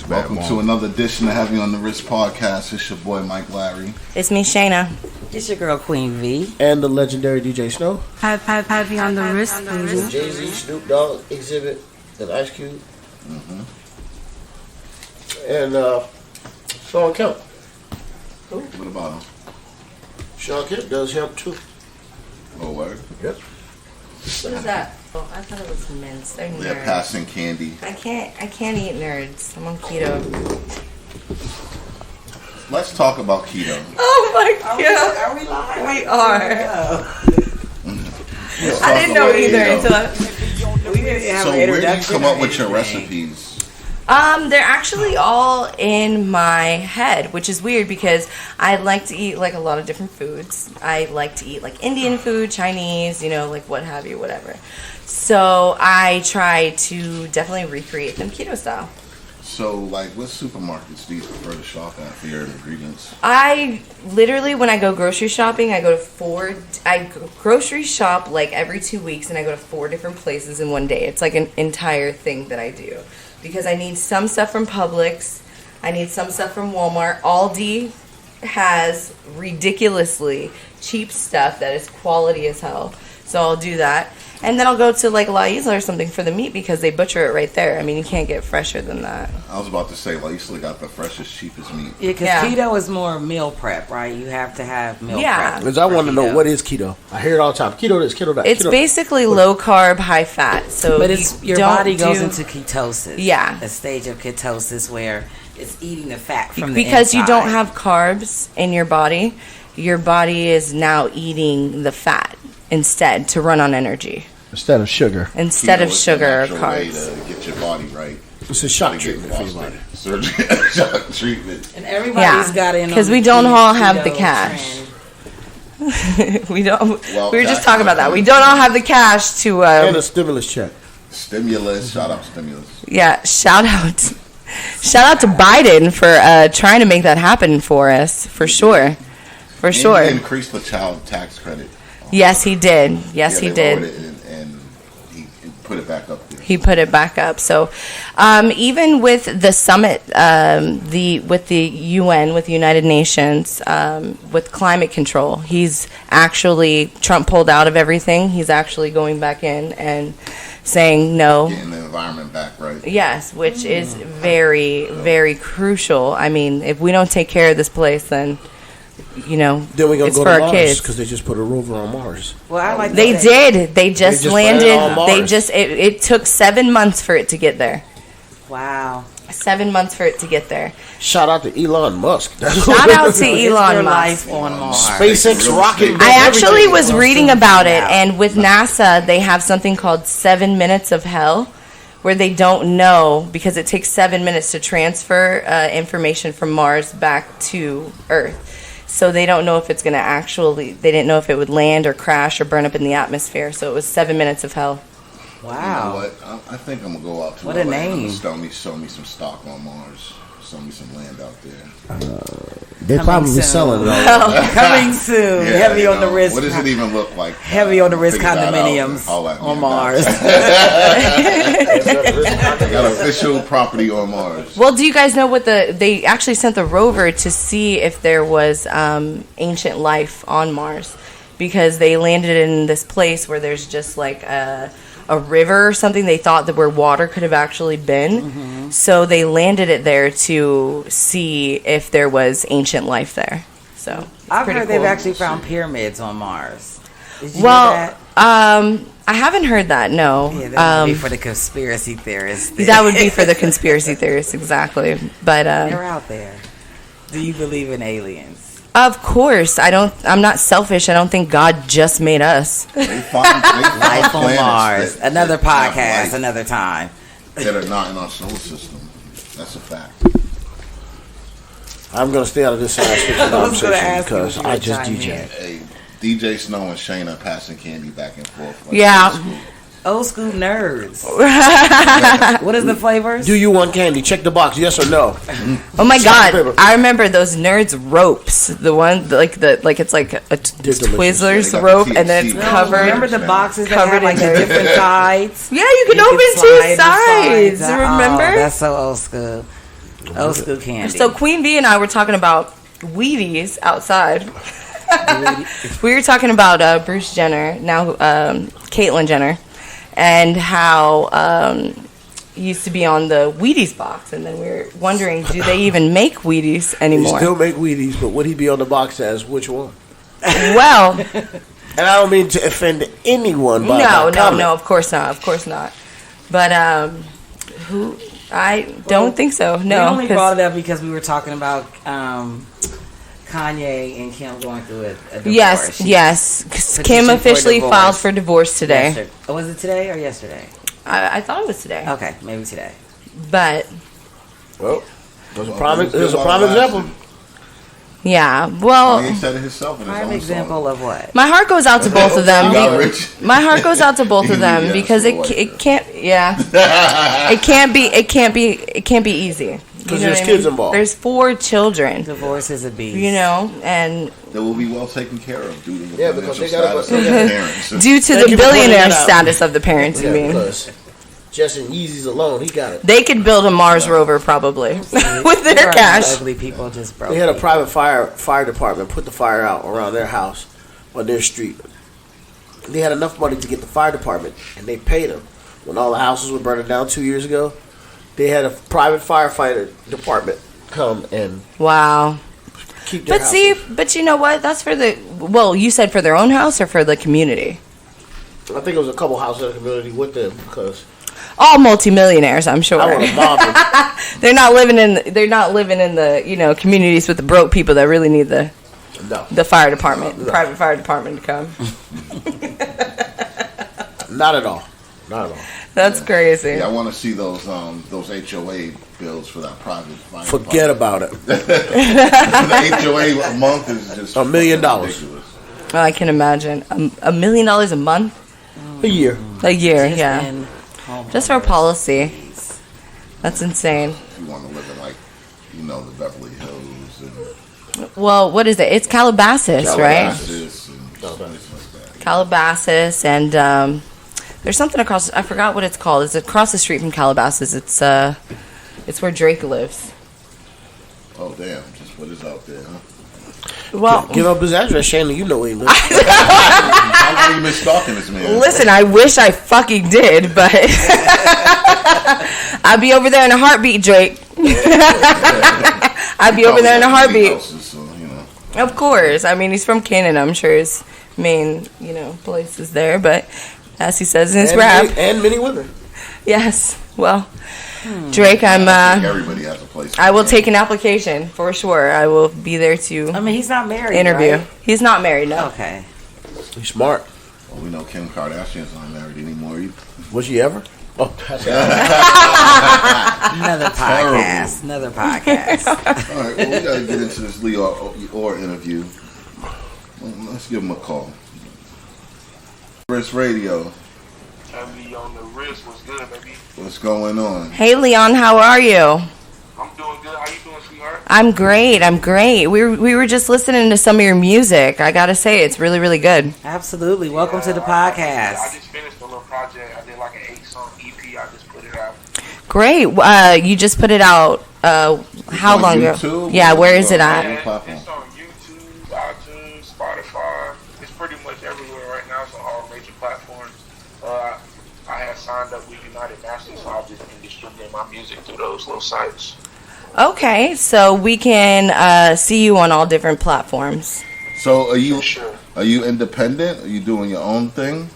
Welcome to another edition of Heavy on the Wrist podcast. It's your boy Mike Larry. It's me, Shayna. It's your girl Queen V. And the legendary DJ Snow. Heavy on the wrist, baby. Jay-Z, Snoop Dogg, Exhibit, and Ice Cube. And Sean Kemp. What about him? Sean Kemp does hemp too. Oh, word? Yep. What is that? Oh, I thought it was mints. They're nerds. They're passing candy. I can't eat nerds. I'm on keto. Let's talk about keto. Oh my god. Are we live? We are. I didn't know either until We didn't have So an where do you introduction come or up with your anything. recipes? they're actually all in my head, which is weird because I like to eat like a lot of different foods. I like to eat like Indian food, Chinese, like what have you, whatever. So I try to definitely recreate them keto style. So, like, what supermarkets do you prefer to shop at for your ingredients? I literally, when I go grocery shopping, I grocery shop like every 2 weeks, and I go to 4 different places in one day. It's like an entire thing that I do. Because I need some stuff from Publix, I need some stuff from Walmart. Aldi has ridiculously cheap stuff that is quality as hell. So I'll do that. And then I'll go to like La Isla or something for the meat because they butcher it right there. I mean, you can't get fresher than that. I was about to say, La Isla got the freshest, cheapest meat. Yeah, because keto is more meal prep, right? You have to have meal prep. Because I want to know, what is keto? I hear it all the time. Keto this, keto that. It's keto. basically low carb, high fat. So But it's your body goes into ketosis. Yeah. A stage of ketosis where it's eating the fat from the because inside. you don't have carbs in your body is now eating the fat instead to run on energy. Instead of sugar. Instead of Keto is sugar or the natural way carbs. to get your body right. It's a shock Get treatment for your body. Surgery, shock treatment. And everybody's got in because on we the don't all have keto the cash. trend. We don't. Well, we were just that's talking about that. We don't all have the cash to. And a stimulus check. Stimulus. Shout out stimulus. Yeah, shout out to Biden for trying to make that happen for us. For sure. For sure. And he increased the child tax credit. Yes, he did. Yes, he they did. lowered it and he put it back up there. He put it back up. So, even with the summit, with the UN, with the United Nations, with climate control, Trump pulled out of everything. He's actually going back in and saying no. Getting the environment back right. Yes, which is very, very crucial. I mean, if we don't take care of this place, then Then we're gonna it's go for to our Mars kids. because they just put a rover on Mars. Well, I like They that. did. They just landed. landed on They Mars. just. It took 7 months for it to get there. Wow. 7 months for it to get there. Shout out to Elon Musk. Shout out to Is there Elon Musk. life on Mars? SpaceX rocket. I actually was Well, reading soon about to it, find out. and with NASA, they have something called 7 minutes of hell, where they don't know because it takes 7 minutes to transfer information from Mars back to Earth. So they don't know if it's going to they didn't know if it would land or crash or burn up in the atmosphere. So it was 7 minutes of hell. You know Wow. what? I think I'm gonna go out to What a LA and name. show me some stock on Mars. Show me some land out there. They're Coming probably soon. selling it all. Coming soon. Yeah, Heavy you on the know, wrist. What does it even look like? Heavy on the wrist Figure that out. condominiums All that, on yeah, Mars. Got official property on Mars. Well, do you guys know what they actually sent the rover to see if there was ancient life on Mars, because they landed in this place where there's just like a river or something. They thought that where water could have actually been. So they landed it there to see if there was ancient life there. So it's I've pretty heard cool. they've actually found pyramids on Mars. Did you Well, know that? I haven't heard that. No. Yeah, that would be for the conspiracy theorists. That would be for the conspiracy theorists, exactly. But They're out there. Do you believe in aliens? of course, I'm not selfish. I don't think God just made us. They find Life on planets Mars. that Another have podcast, life another time. that are not in our solar system. That's a fact. I'm going to stay out of this aspect of the I was gonna conversation ask you because if you I would just chime DJ. in. Hey, DJ Snow and Shayna passing candy back and forth. Like Yeah. old school. Old school nerds. What is the flavors? Do you want candy? Check the box, yes or no. Oh my Stop God! it. I remember those nerds ropes. The one it's like a delicious. Twizzlers Yeah, they got rope, the and then it's THC. No, covered. remember the boxes that Covered had like in the different sides? Yeah, you can You open could two slide the sides. Oh, Remember? that's so old school. Old school candy. So Queen Bee and I were talking about Wheaties outside. We were talking about Bruce Jenner, now Caitlyn Jenner, and how he used to be on the Wheaties box, and then we were wondering, do they even make Wheaties They anymore? still make Wheaties, but would he be on the box as which one? Well, And I don't mean to offend anyone by no, my comment. of course not. But who? I don't think so. We No, only 'cause- brought it up because we were talking about Kanye and Kim going through a divorce. yes. 'Cause Kim Petition for officially divorce. filed for divorce today. Yesterday. Oh, was it today or yesterday? I thought it was today, Okay, maybe today. but Well, there's a prime example. yeah. Well, He said it himself in his Prime own example song. of what? my heart goes out to both of them. Got rich. My heart goes out to both of them Yeah, because so what? it can't. Yeah, it can't be easy. Because You know there's what I mean? kids involved. There's 4 children. Divorce is a beast. You know, and They will be well taken care of due to the Yeah, because financial they gotta status go- of the parents. due to Thank the you for pointing billionaire that out. status of the parents, you Yeah, mean? because just in Yeezys alone, he got it. They could build a Mars rover probably with their cash. Ugly people just broke. They had a private fire department put the fire out around their house on their street. They had enough money to get the fire department, and they paid them. When all the houses were burning down 2 years ago, they had a private firefighter department come and Wow. keep their But see, houses. but you know what? That's for the, well, you said for their own house or for the community? I think it was a couple houses in the community with them because All multimillionaires, I'm I sure. want to mob them. They're not living in the, you know, communities with the broke people that really need the No, fire department, the private fire department to come. not at all. Not at all. That's crazy. Yeah, I want to see those HOA bills for that private. fire Forget about it. the HOA a month is just $1 million. ridiculous. Oh, I can imagine. $1 million a month? A year. A year, Just yeah. in homeowners. Just for policy. That's insane. If you want to live in like, you know, the Beverly Hills and Well, what is it? It's Calabasas, right? Calabasas and places like that. Calabasas, and there's something across. I forgot what it's called. It's across the street from Calabasas. It's where Drake lives. Oh damn! Just what is out there, huh? Well, Give up his address, Shayna. You know where he lives. How long you been stalking this man? listen, I wish I fucking did, but I'd be over there in a heartbeat, Drake. I'd be over there in a heartbeat. Houses, so, you know. Of course. I mean, he's from Canada. I'm sure his main, you know, place is there. But as he says in his rap, and many women. yes. Well, Drake, I think everybody has a place. I will take an application for sure. I will be there to I mean, he's not married. interview. Right? He's not married, no. Okay. He's smart. Well, we know Kim Kardashian's not married anymore. Either. Was she ever? Oh, that's Another podcast. Another podcast. All right, well, we got to get into this Leo Orr interview. Well, let's give him a call. Wrist Radio, Heavy on the wrist. What's good, baby? what's going on? Hey, Leon, how are you? I'm doing good. How you doing, sweetheart? I'm great. I'm great. We were just listening to some of your music. I gotta say, it's really, really good. Absolutely. Welcome to the I podcast. just finished a little project. I did like an 8-song EP. I just put it out. Great. You just put it out. How on long ago? YouTube? Yeah. Where is it Or- at? Yeah. platform. It's on YouTube, iTunes, Spotify. It's pretty much everywhere right now. It's on all major platforms. I had signed up with United Masters, so I've just been distributing my music through those little sites. Okay, so we can see you on all different platforms. So For sure. are you independent? Are you doing your own thing?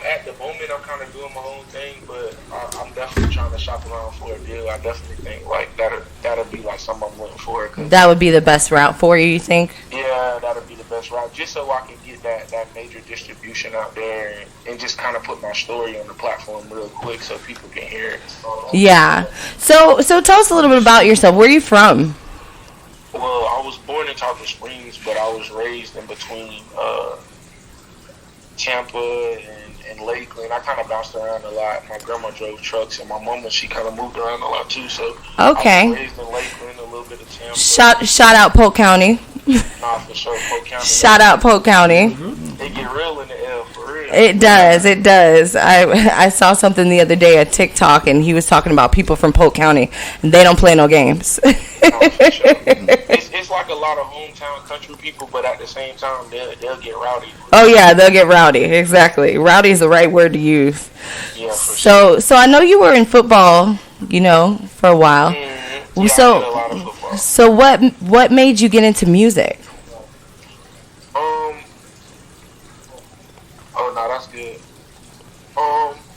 At the moment, I'm kind of doing my own thing, but I'm definitely trying to shop around for a deal. I definitely think like that'll be like something I'm looking for. 'Cause, That would be the best route for you think? yeah, that'll be the best route, just so I can get that major distribution out there and just kind of put my story on the platform real quick so people can hear it. Yeah. So tell us a little bit about yourself. Where are you from? Well, I was born in Tarpon Springs, but I was raised in between Tampa and Lakeland. I kind of bounced around a lot. My grandma drove trucks, and my mama, she kind of moved around a lot too. So Okay. I was raised in Lakeland, a little bit of Tampa. Shout out Polk County. Nah, for sure, Polk County. Shout out Polk County. They get real in the L for real. It does. It does. I saw something the other day at TikTok, and he was talking about people from Polk County, and they don't play no games. For sure. It's like a lot of hometown country people, but at the same time, they'll get rowdy. Oh yeah, they'll get rowdy. Exactly. Rowdy is the right word to use. Yeah, for sure. So I know you were in football, for a while. Mm-hmm. Yeah, So, I did a lot of football. so what made you get into music? Oh no, that's good.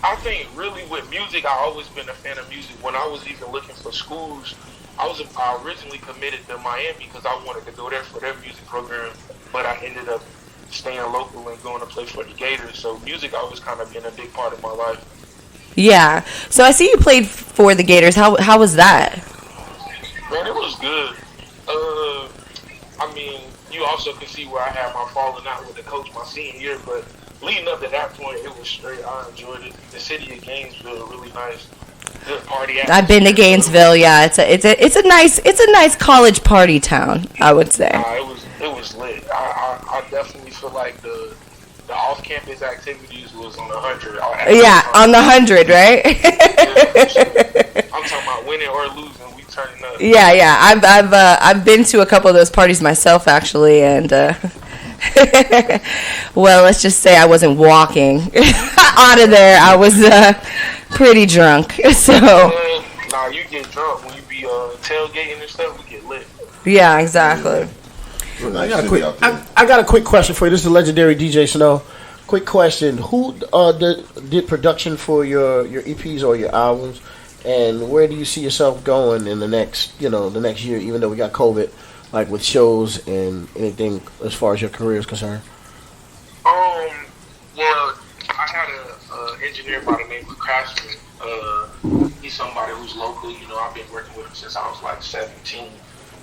I think really with music, I always been a fan of music. When I was even looking for schools, I originally committed to Miami because I wanted to go there for their music program, but I ended up staying local and going to play for the Gators. So music always kind of been a big part of my life. Yeah. So I see you played for the Gators. How was that? Man, it was good. I mean, you also can see where I had my falling out with the coach my senior year, but leading up to that point, it was straight. I enjoyed it. The city of Gainesville, really nice. Good party atmosphere. I've been to Gainesville. Yeah, it's a nice college party town, I would say. It was lit. I definitely feel like the off-campus activities was on 100. Yeah, on the 100, right? Yeah, sure. I'm talking about winning or losing. We turning up. Yeah. I've been to a couple of those parties myself, actually, and well, let's just say I wasn't walking out of there. I was pretty drunk. So Nah, you get drunk when you be tailgating and stuff. We get lit. yeah, exactly. I got a quick question for you. This is the legendary DJ Snow. Quick question: who did production for your EPs or your albums, and where do you see yourself going in the next year? Even though we got COVID, like with shows and anything as far as your career is concerned. Well, I had an engineer by the name of Craftsman. He's somebody who's local. I've been working with him since I was like 17.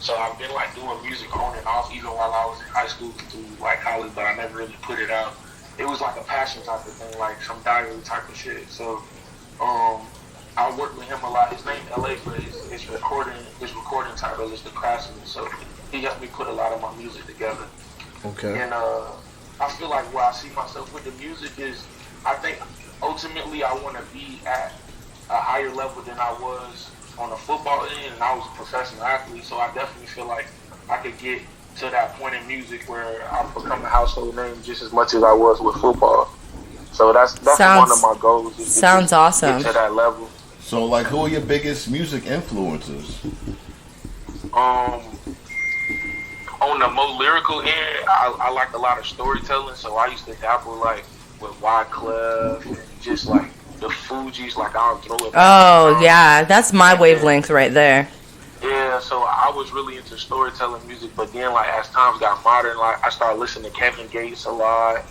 So I've been like doing music on and off even while I was in high school through like college, but I never really put it out. It was like a passion type of thing, like some diary type of shit. So I worked with him a lot. His name LA, but his recording title is The Craftsman. So he helped me put a lot of my music together. Okay. And I feel like where I see myself with the music is, I think ultimately I want to be at a higher level than I was on the football end, and I was a professional athlete, so I definitely feel like I could get to that point in music where I become a household name just as much as I was with football. So that's one of my goals. Sounds awesome. Get to that level. So, like, who are your biggest music influences? On the more lyrical end, I like a lot of storytelling, so I used to dabble like with Wyclef and just like the Fugees, like I'll throw it. Oh yeah, that's my wavelength right there. Yeah, so I was really into storytelling music, but then like as times got modern, like I started listening to Kevin Gates a lot.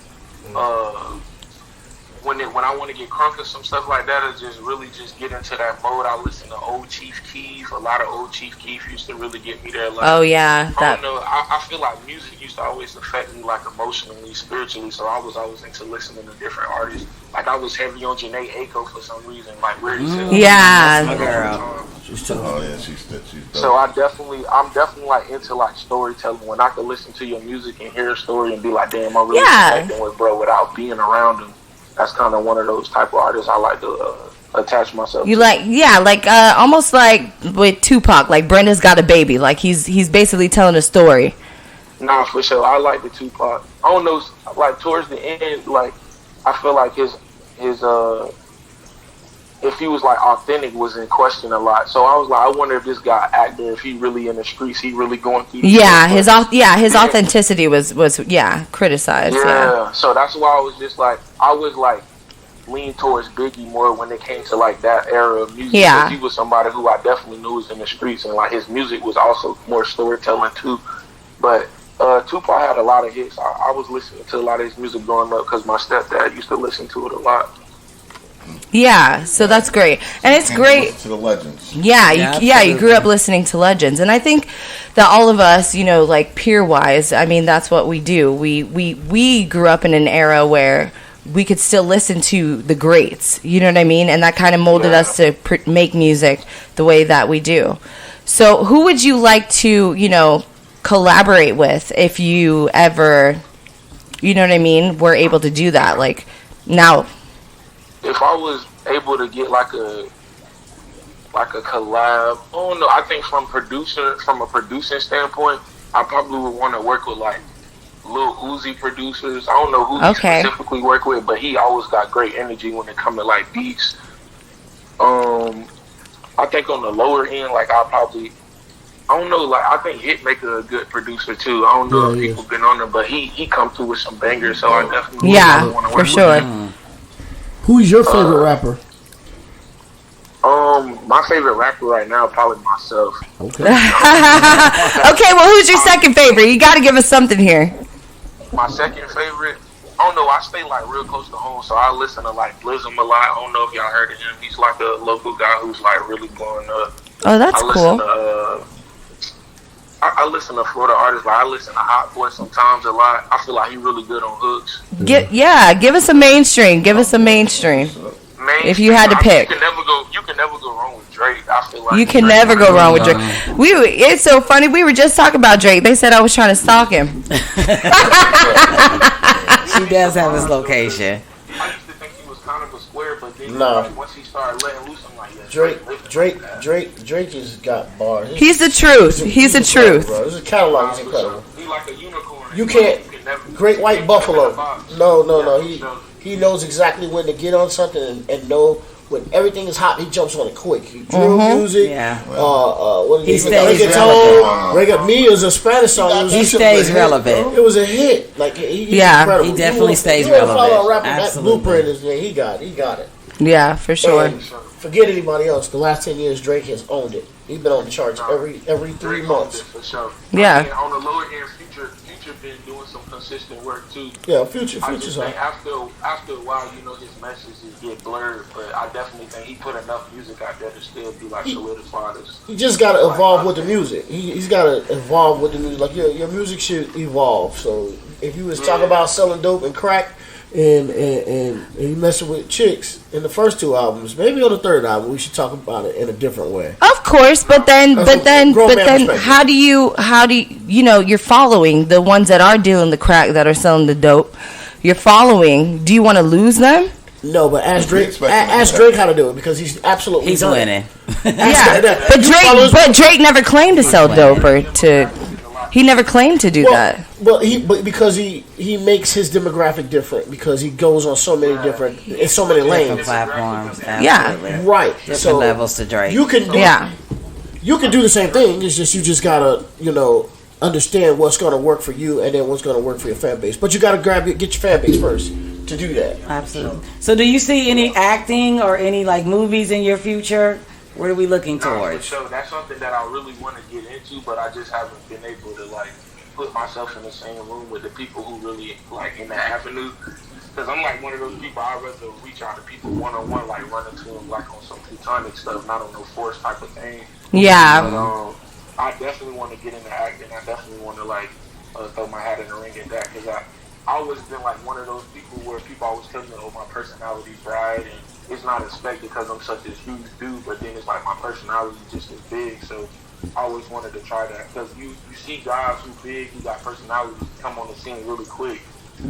When I want to get crunk or some stuff like that, I just really just get into that mode. I listen to old Chief Keef. A lot of old Chief Keef used to really get me there. Like, oh yeah, I don't know. I feel like music used to always affect me like emotionally, spiritually. So I was always into listening to different artists. Like I was heavy on Janae Aiko for some reason. Like where he's yeah, girl. She's tough. Oh yeah, she's dope. So I'm definitely like into like storytelling. When I could listen to your music and hear a story and be like, damn, I'm really connecting with bro without being around him. That's kind of one of those type of artists I like to attach myself to. Like almost like with Tupac, like Brenda's Got a Baby. Like he's basically telling a story. Nah, for sure. I like the Tupac. I don't know, like towards the end, like I feel like his if he was like authentic was in question a lot. So I was like, I wonder if this guy actor, if he really in the streets, he really going through. His authenticity was criticized. Yeah, so that's why I was just like, I was like lean towards Biggie more when it came to like that era of music. Yeah, he was somebody who I definitely knew was in the streets, and like his music was also more storytelling too. But Tupac had a lot of hits. I was listening to a lot of his music growing up because my stepdad used to listen to it a lot. Yeah, so that's great, and it's great to the legends. Yeah, you grew up listening to legends, and I think that all of us, like peer wise, I mean, that's what we do. We grew up in an era where we could still listen to the greats, you know what I mean, and that kind of molded us to make music the way that we do. So, who would you like to, collaborate with if you ever, you know what I mean, were able to do that, like Now, if I was able to get like a collab, I don't know. I think from a producing standpoint, I probably would want to work with like Lil Uzi producers. I don't know who he specifically work with, but he always got great energy when it comes to like beats. I think on the lower end, like I don't know, like I think Hitmaker a good producer too. I don't know if people been on him, but he come through with some bangers, so I definitely want to work for sure. with him. Who's your favorite rapper? My favorite rapper right now, probably myself. Okay. Okay, well, who's your second favorite? You got to give us something here. My second favorite, I don't know, I stay like real close to home, so I listen to like Blizzum a lot. I don't know if y'all heard of him. He's like a local guy who's like really blowing up. Oh, that's cool. I listen to Florida artists, like I listen to Hot Boy sometimes a lot. I feel like he's really good on hooks. Give us a mainstream. If you had to pick. You can never go wrong with Drake. I feel like you can never go wrong with Drake. It's so funny. We were just talking about Drake. They said I was trying to stalk him. She does have his location. I used to think he was kind of a square, but then like, once he started letting loose, I'm like, Drake has got bars. He's the truth. He's the truth. His catalog is incredible. He's like a unicorn. You can't. Great White Buffalo. No. He knows exactly when to get on something and know when everything is hot. He jumps on it quick. Drill music. Yeah. What he stays relevant. Mia's a Spanish song. He stays relevant. It was a hit. Like he's Yeah. incredible. He definitely stays you relevant. Follow a rapper, that Absolutely. blueprint is there. He got it. Yeah, for sure. And forget anybody else. The last 10 years, Drake has owned it. He's been on the charts every 3 months. For sure. Yeah. And on the lower end, Future been doing some consistent work too. Yeah, Future's I just think hot. after a while, you know, his messages get blurred. But I definitely think he put enough music out there to still be like solidified as. He just got to evolve with the music. He's got to evolve with the music. Like your music should evolve. So if you was talking about selling dope and crack, and you messing with chicks in the first 2 albums, maybe on the third album we should talk about it in a different way. Of course, but then how do you you're following the ones that are dealing the crack, that are selling the dope. You're following. Do you want to lose them? No, but ask Drake how to do it, because he's absolutely winning. Yeah, but Drake never claimed to sell dope or to. He never claimed to do that. But because he makes his demographic different, because he goes on so many different lanes, Different platforms. Absolutely. Yeah. right? Different levels to Drake. You can do the same thing. It's just you just gotta understand what's gonna work for you and then what's gonna work for your fan base. But you gotta get your fan base first to do that. Absolutely. So do you see any acting or any like movies in your future? What are we looking towards? So that's something that I really want to get into, but I just haven't been able to like put myself in the same room with the people who really like in that avenue. Because I'm like one of those people, I'd rather reach out to people one-on-one, like run into them like on some platonic stuff, not on no force type of thing. Yeah. But, I definitely want to get into acting. I definitely want to like throw my hat in the ring at that, because I always been like one of those people where people always tell me, oh, my personality's bright and it's not expected because I'm such a huge dude, but then it's like my personality is just as big. So I always wanted to try that, because you see guys who big, who got personalities, come on the scene really quick.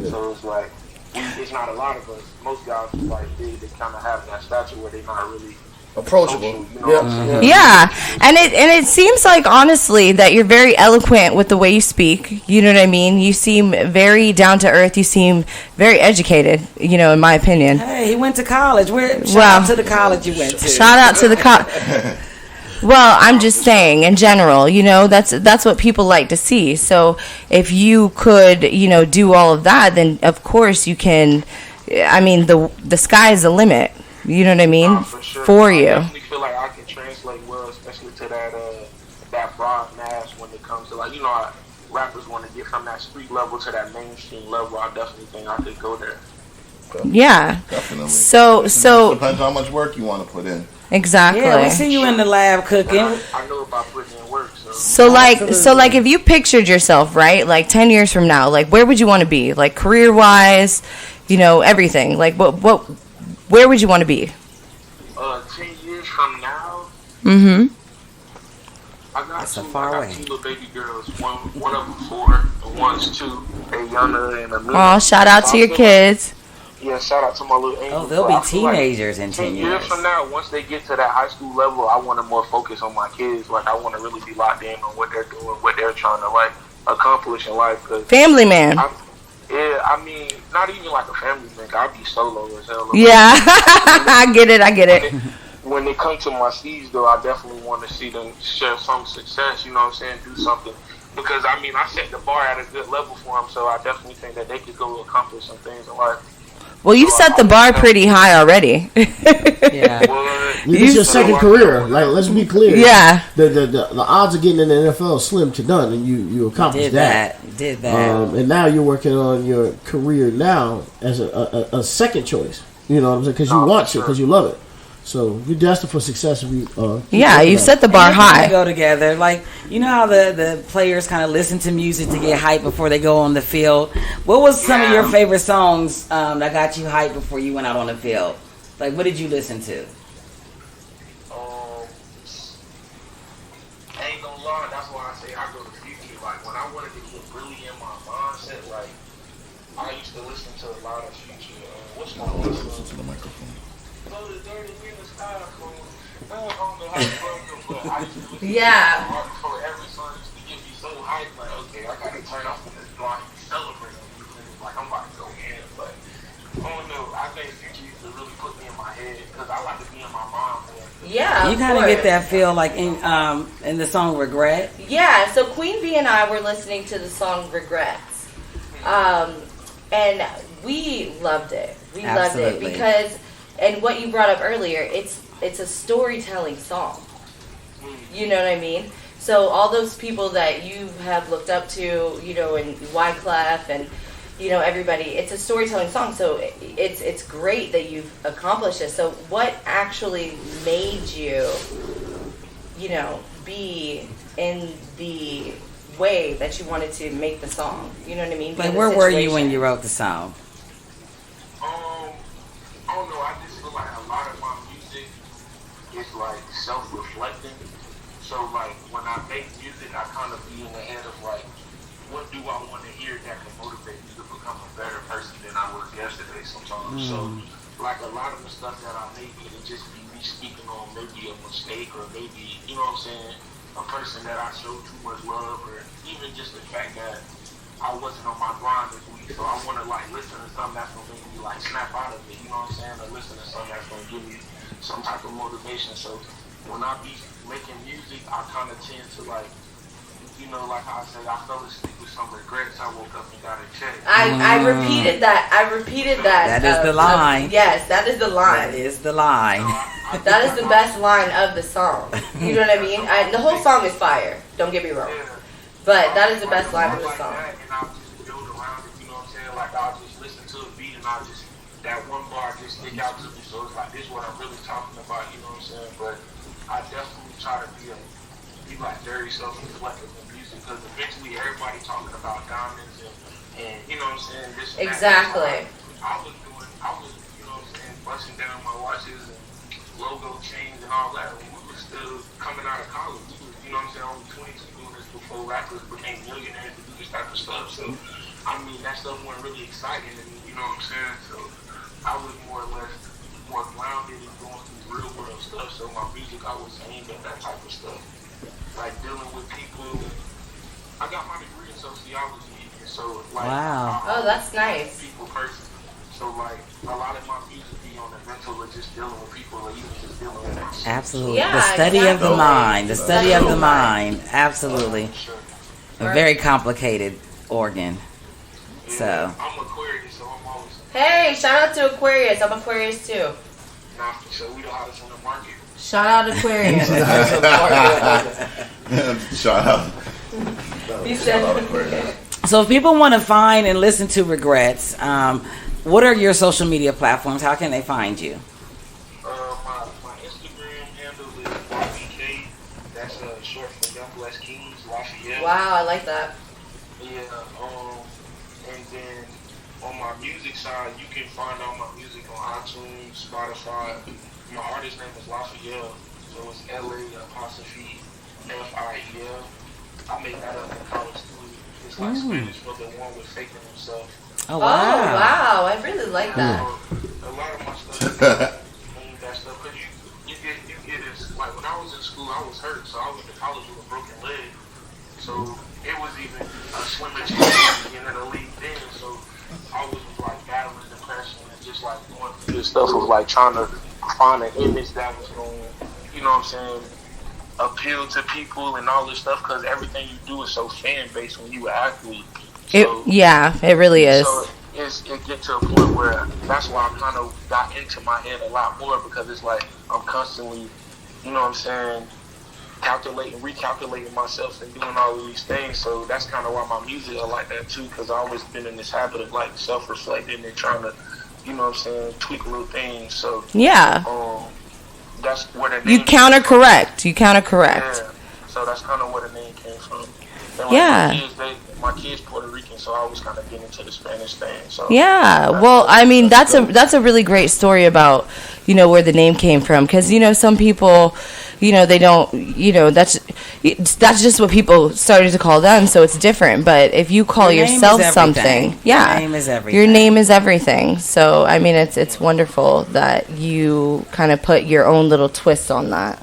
So it's like, it's not a lot of us. Most guys who like big, they kind of have that stature where they're not really approachable. Yeah, and it seems like, honestly, that you're very eloquent with the way you speak. You know what I mean? You seem very down to earth. You seem very educated. In my opinion. Hey, he went to college. Shout out to the college you went to. Shout out to the college. Well, I'm just saying, in general, that's what people like to see. So if you could, do all of that, then of course you can. I mean, the sky is the limit. You know what I mean? For sure. For you. I definitely feel like I can translate well, especially to that broad mass when it comes to like, rappers want to get from that street level to that mainstream level. I definitely think I could go there. Yeah. Definitely. So depends how much work you want to put in. Exactly. Yeah, we see you in the lab cooking. I know about putting in work. So like if you pictured yourself, right, like 10 years from now, like where would you want to be? Like career wise, everything. Like where would you want to be? 10 years from now. Mm-hmm. I got That's two little baby girls. One of them 4, and one's 2. Ayana and Amina. Oh, shout out to your kids. Yeah, shout out to my little angels. Oh, they'll But I be feel like teenagers in 10 years years. from now, once they get to that high school level, I want to more focus on my kids. Like, I want to really be locked in on what they're doing, what they're trying to, like, accomplish in life. Cause Family man. I mean, not even like a family man. I'd be solo as hell. Yeah, I get it. When they come to my seeds, though, I definitely want to see them share some success, you know what I'm saying, do something. Because, I mean, I set the bar at a good level for them, so I definitely think that they could go accomplish some things in life. Well, you set the bar pretty high already. Yeah. It's your second career. Like, let's be clear. Yeah. The odds of getting in the NFL are slim to none, and you accomplished that. Did that. And now you're working on your career now as a second choice. You know what I'm saying? Because you want to, because you love it. So you're destined for success if you. Yeah, you set the bar high. Go together, like you know how the players kind of listen to music to get hyped before they go on the field. What was some of your favorite songs that got you hyped before you went out on the field? Like, what did you listen to? I ain't gonna lie, that's why I say I go to future. Like, when I wanted to get really in my mindset, like, I used to listen to a lot of future. What's my one song? Listen to the microphone. Oh, the dirty winter styrofoam. I don't know how to play them, but I used to listen Yeah. to Martin for every song used to get me so hyped. Like, okay, I gotta turn off this block and celebrate them. Like, I'm about to go in, but I don't know. I think future used to really put me in my head because I like to be in my mind more. Yeah, You kind of get that feel like in the song "Regret." Yeah, so Queen Bee and I were listening to the song Regrets. And we loved it. We loved it Absolutely. because, and what you brought up earlier, it's a storytelling song. You know what I mean? So all those people that you have looked up to, you know, and Wyclef and, you know, everybody, it's a storytelling song. So it's great that you've accomplished this. So what actually made you, you know, be in the way that you wanted to make the song? You know what I mean? Like, where were you when you wrote the song? I don't know. I just feel like a lot of my music is like self-reflecting. So like when I make music, I kind of be in the head of like, what do I want to hear that can motivate me to become a better person than I was yesterday sometimes. So like a lot of the stuff that I make, it just be me speaking on maybe a mistake or maybe, you know what I'm saying, a person that I showed too much love, or even just the fact that I wasn't on my grind this week. So I want to like listen to something that's going to make me like snap out of it, you know what I'm saying, or listen to something that's going to give me some type of motivation. So when I be making music, I kind of tend to like, you know, like I said, I fell asleep with some regrets. I woke up and got a check. I repeated that. That is the line. Yes, that is the line. That is the line. That is the best line of the song. You know what I mean? The whole song is fire. Don't get me wrong. But that is the best line of the song. And I'll just build around it, you know what I'm saying? Like I'll just listen to a beat and I'll just, that one bar just stick out to me. So it's like, this is what I'm really talking about, you know what I'm saying? But I definitely try to be like very self-reflective in music because eventually everybody talking about diamonds and you know what I'm saying? This and Exactly. I was, you know what I'm saying, busting down my watches and logo chains and all that. When we were still coming out of college, we was, you know what I'm saying, only 22 doing this before rappers became millionaires to do this type of stuff. So, I mean, that stuff wasn't really exciting to me, you know what I'm saying? So, I was more or less more grounded and going through real world stuff. So, my music, I was aimed at that type of stuff. Like dealing with people. I got my degree in sociology, and so like, Wow. Oh, that's nice. People person. So like a lot of my music be on the mental or just dealing with people or even just dealing with myself. Absolutely. Yeah, the study of the exactly. mind. The study of the mind. Absolutely. A very complicated organ. Yeah, So. I'm Aquarius, so I'm always. Hey, shout out to Aquarius. I'm Aquarius too. Nah, so we know how it's in the market. Shout out Aquarius. Shout out. He Shout said. out Aquarius. So if people want to find and listen to Regrets, what are your social media platforms? How can they find you? My Instagram handle is YBK. That's short for Young Blessed Kings, Lafayette. Wow, I like that. Yeah, and then on my music side, you can find all my music on iTunes, Spotify. My artist name is Lafayette, so it's LA apostrophe FIEL. I made that up in college too. It's like Spanish for the one with faith in himself. Oh, Oh wow. wow, I really like that. A lot of my stuff ain't that stuff because you get this. Like when I was in school, I was hurt, so I went to college with a broken leg. So it was even a slimmer chance of being in the league then. So I was like battling depression and just like going through this stuff of like trying to find an image that was going, you know what I'm saying, appeal to people and all this stuff because everything you do is so fan based when you an athlete. So, It really is. So it get to a point where that's why I kind of got into my head a lot more because it's like I'm constantly, you know what I'm saying, recalculating myself and doing all of these things. So that's kind of why my music is like that too because I've always been in this habit of like self-reflecting and trying to, you know what I'm saying, tweak little things. So Yeah. That's where the name You counter correct. Yeah. So that's kind of where the name came from. And Yeah. My kids Puerto Rican, so I was kind of getting into the Spanish thing. So Yeah, well, I mean, that's a really great story about, you know, where the name came from. Because, you know, some people, you know, they don't, you know, that's just what people started to call them, so it's different. But if you call Your name yourself is everything. something, yeah, Your name is everything. Your name is everything. So, I mean, it's wonderful that you kind of put your own little twist on that.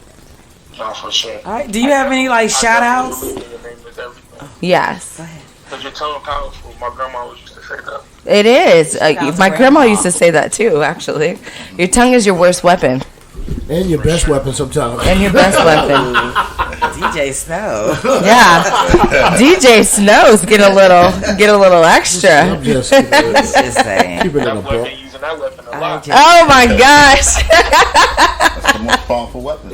no, for sure. All right. Do you have any, like, shout-outs? Your name is everything. Yes. Go ahead. Because your tongue powerful. My grandma always used to say that. It is. Sounds My great. grandma used to say that too, actually. Your tongue is your worst weapon. And your best weapon sometimes. And your best weapon. DJ Snow. Yeah. DJ Snows get a little extra. I'm just Just saying. keeping it a That buck. weapon, using that weapon a lot. Oh my gosh. That's the most powerful weapon.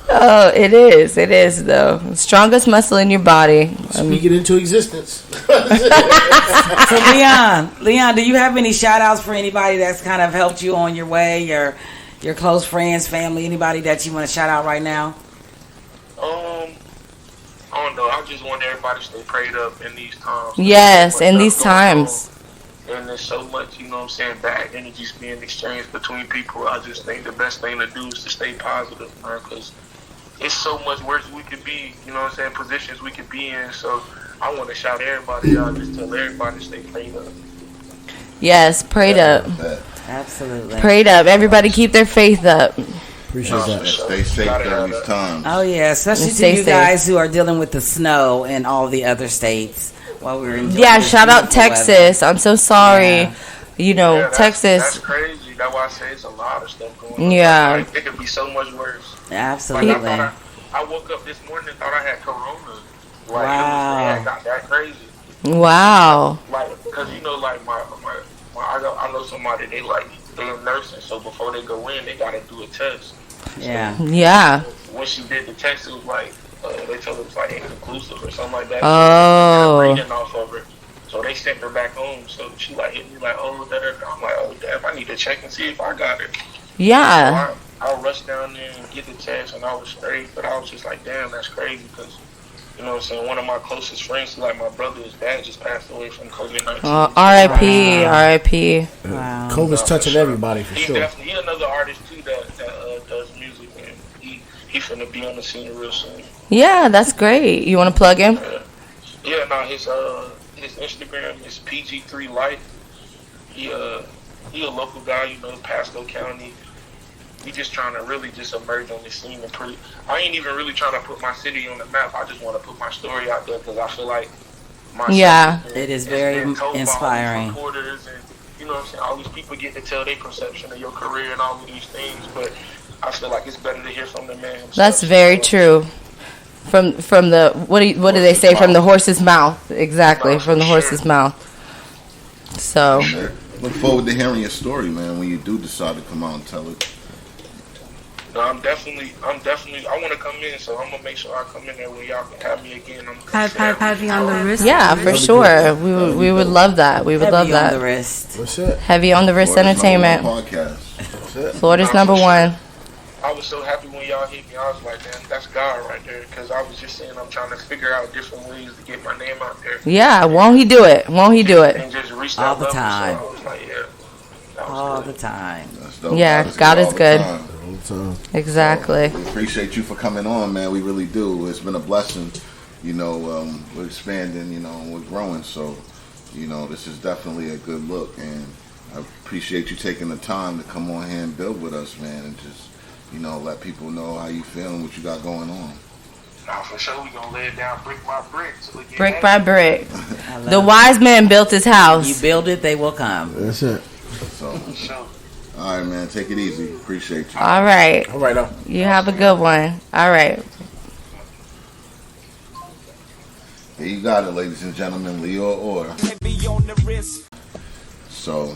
Oh, it is though. Strongest muscle in your body. Speak it into existence. So Leon, do you have any shout outs for anybody that's kind of helped you on your way, your close friends, family, anybody that you want to shout out right now? I don't know. I just want everybody to stay prayed up in these times. Yes, in There's these so much going times. on, and there's so much, you know what I'm saying, bad energies being exchanged between people. I just think the best thing to do is to stay positive, man, because it's so much worse we could be, you know what I'm saying, positions we could be in. So I want to shout everybody out, just tell everybody to stay prayed up. Yes, prayed up. Absolutely. Prayed up. Everybody keep their faith up. Appreciate that. Stay safe during these times. Oh yeah, especially And to stay you safe. guys who are dealing with the snow and all the other states while we're enjoying Yeah, this shout out beautiful Texas. I'm so sorry. Yeah. You know, That's Texas. crazy. That's why I say it's a lot of stuff going on. Yeah. Like, it could be so much worse. weather. Like, Absolutely. I woke up this morning and thought I had corona. Like, Wow. it got that crazy. Wow. Like, because, you know, like, I know somebody, they're nursing, so before they go in, they got to do a test. Yeah. Yeah. When she did the test, it was like, they told her it was like inconclusive or something like that. Oh. Reading off of her. So they sent her back home. So she like hit me like, oh, da-da-da. I'm like, oh, damn, I need to check and see if I got it. Yeah. So I rushed down there and get the test, and I was straight. But I was just like, damn, that's crazy because, you know what I'm saying, one of my closest friends, like my brother, his dad just passed away from COVID-19. R.I.P. R.I.P. Wow. COVID's touching everybody for He's sure. definitely another artist too that does music, and he finna be on the scene real soon. Yeah, that's great. You want to plug him? Yeah, no, his Instagram is PG3Life. He a local guy, you know, Pasco County. We just trying to really just emerge on the scene and I ain't even really trying to put my city on the map. I just want to put my story out there because I feel like my Yeah. story It is has very been told by all these inspiring. reporters and, you know what I'm saying, all these people get to tell their perception of your career and all of these things, but I feel like it's better to hear from the man himself. That's very true. From the what do they say? From the horse's mouth. Exactly, from the horse's mouth. So Look forward to hearing your story, man, when you do decide to come out and tell it. No, I'm definitely, I want to come in, so I'm going to make sure I come in there where y'all can have me again. I'm gonna say Heavy on the wrist. yeah, for sure. We would love that. We would love Heavy on the that. wrist. What's it? Heavy on the wrist Florida's entertainment. #1 podcast. That's it. Florida's #1. I was so happy when y'all hit me. I was like, man, that's God right there. Because I was just saying I'm trying to figure out different ways to get my name out there. Yeah, won't he do it? Won't he do it? And just reach All that the level. time. So I was like, yeah. That was All good. the time. That's dope. Yeah, God is all the good. time. All the time. Exactly. We appreciate you for coming on, man. We really do. It's been a blessing, we're expanding, and we're growing. So, this is definitely a good look, and I appreciate you taking the time to come on here and build with us, man, and just, let people know how you feel and what you got going on. Nah, for sure, we gonna lay it down brick by brick. Brick by brick. The it. wise man built his house. You build it, they will come. That's it. So, all right, man, take it easy. Appreciate you. All right. All right, now. You have a good one. All right. Here you got it, ladies and gentlemen, Leo Orr. So,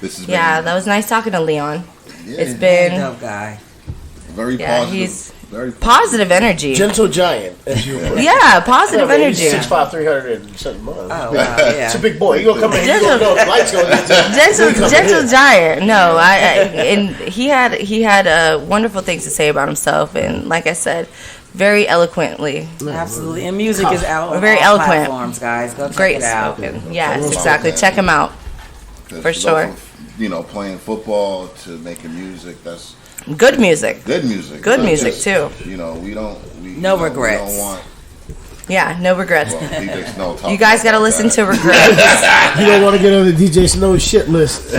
this is Yeah, that was nice talking to Leon. Yeah, It's been Dope guy. very yeah, positive. he's Very positive energy. Gentle giant, as you put it. Yeah, positive energy. 6'5", 300 and something. Oh, wow, yeah. It's a big boy. You gonna come in here, you gonna know the lights gonna get Gentle giant. No, and he had wonderful things to say about himself, and like I said, very eloquently. Absolutely. And music is out on Very all eloquent. platforms, guys. Go check Great it out. spoken. Yes, exactly. Check him out. For sure. Playing football to making music, that's Good music. good music. Good Not music just, too. No regrets. We don't want, Yeah, no regrets. DJ Snow talk You guys got to about listen that. to Regrets. You don't want to get on the DJ Snow shit list.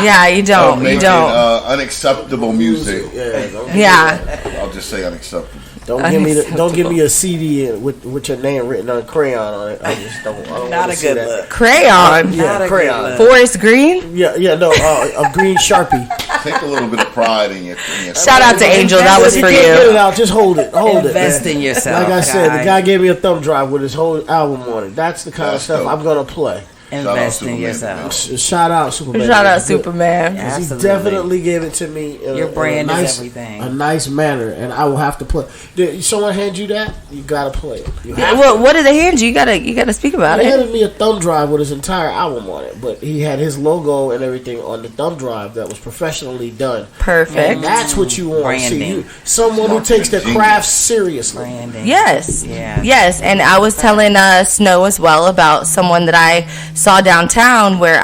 Yeah, you Oh, don't. You making, don't. unacceptable music. Yeah. I'll just say unacceptable. Don't give me a CD with your name written on crayon on it. I just don't. I don't Not wanna a see good that. look. Crayon. Yeah, Not a crayon. good look. Forest Green. Yeah, no, a green Sharpie. Take a little bit of pride in your Shout out to Angel. That was for If you can't get it you. out, just hold it. Hold Invest it. in yourself. Like I said, the guys. guy gave me a thumb drive with his whole album on it. That's the kind That's of stuff dope. I'm gonna play. Invest in Superman, yourself. Shout out Superman. Shout out It's good. Superman. Yeah. He Absolutely. definitely gave it to me. In Your a brand is nice, everything. A nice manner, and I will have to play. Did someone hand you that? You gotta play it. You have to. Well, what did they hand you? You gotta speak about He it. handed me a thumb drive with his entire album on it, but he had his logo and everything on the thumb drive that was professionally done. Perfect. And that's what you want. See, Branding. someone who takes their Genius. craft seriously. Branding. Yes. Yeah. Yes, and I was telling Snow as well about someone that I saw downtown where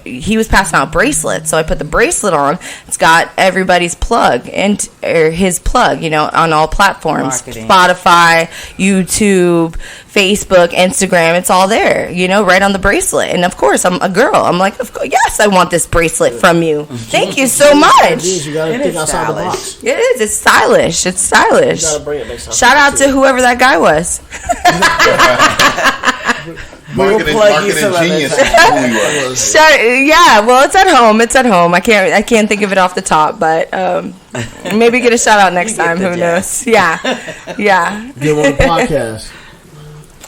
he was passing out bracelets. So I put the bracelet on. It's got everybody's plug or his plug, on all platforms. Marketing. Spotify, YouTube, Facebook, Instagram, it's all there, right on the bracelet. And of course, I'm a girl. I'm like, of course, yes, I want this bracelet from you. Thank you so It much. is. You gotta It think is outside the stylish. box. It is. It's stylish. It's stylish. You gotta bring it next time. Shout out to whoever that guy was. Marketing plug you some other genius. time. Who he was. Yeah, well, it's at home. It's at home. I can't think of it off the top, but maybe get a shout out next You get time. the Who gist. knows? Yeah, yeah, Get on the podcast.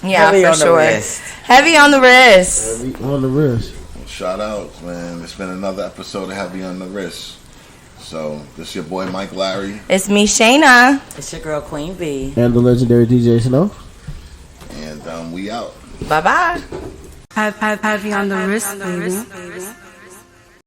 yeah, Heavy for on the sure. wrist. Heavy on the wrist. On the wrist. Shout out, man. It's been another episode of Heavy on the Wrist. So, this is your boy Mike Larry. It's me, Shayna. It's your girl, Queen V. And the legendary DJ Snow. And we out. Bye bye. Heavy on the wrist, baby.